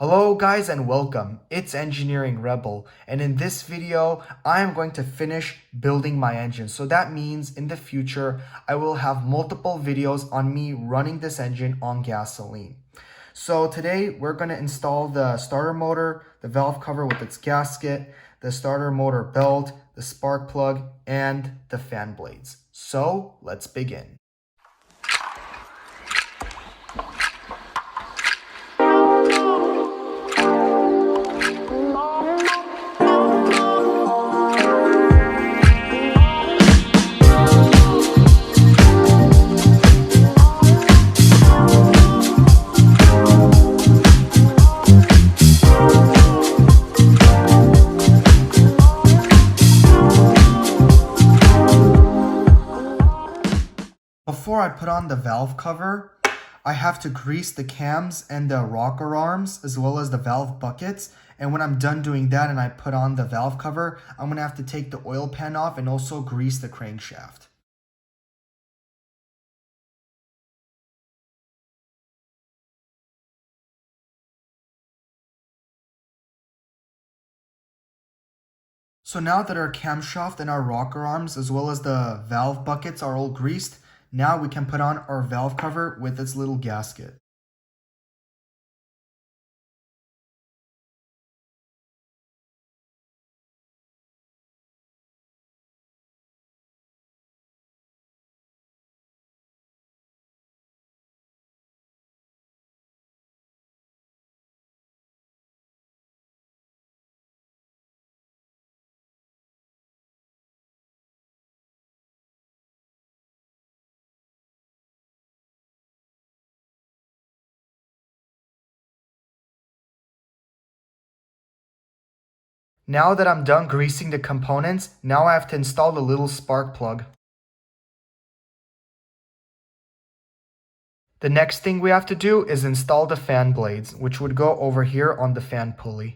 Hello guys and welcome, it's Engineering Rebel, and in this video I am going to finish building my engine. So that means in the future I will have multiple videos on me running this engine on gasoline. So today we're going to install the starter motor, the valve cover with its gasket, the starter motor belt, the spark plug, and the fan blades. So let's begin. Before I put on the valve cover, I have to grease the cams and the rocker arms as well as the valve buckets. And when I'm done doing that and I put on the valve cover, I'm going to have to take the oil pan off and also grease the crankshaft. So now that our camshaft and our rocker arms as well as the valve buckets are all greased, now we can put on our valve cover with its little gasket. Now that I'm done greasing the components, now I have to install the little spark plug. The next thing we have to do is install the fan blades, which would go over here on the fan pulley.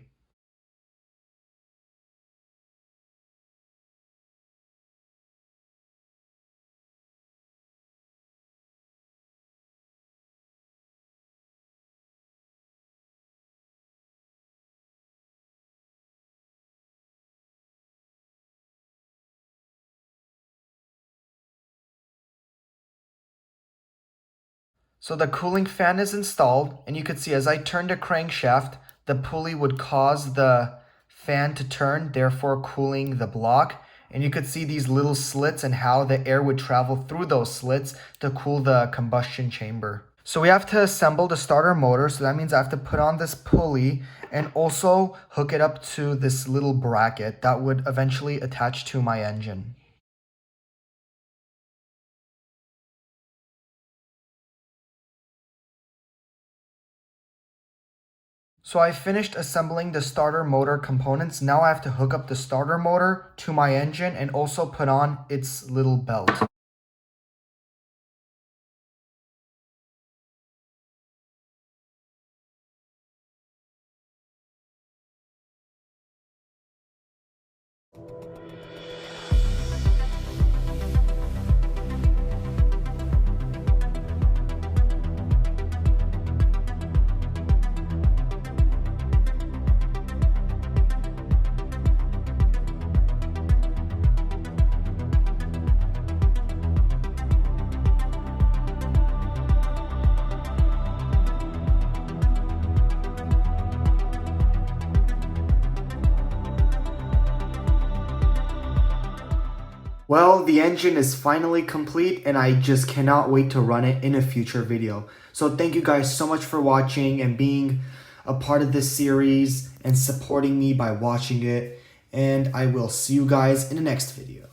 So the cooling fan is installed, and you can see as I turn the crankshaft, the pulley would cause the fan to turn, therefore cooling the block. And you could see these little slits and how the air would travel through those slits to cool the combustion chamber. So we have to assemble the starter motor, so that means I have to put on this pulley and also hook it up to this little bracket that would eventually attach to my engine. So I finished assembling the starter motor components. Now I have to hook up the starter motor to my engine and also put on its little belt. Well, the engine is finally complete and I just cannot wait to run it in a future video. So thank you guys so much for watching and being a part of this series and supporting me by watching it. And I will see you guys in the next video.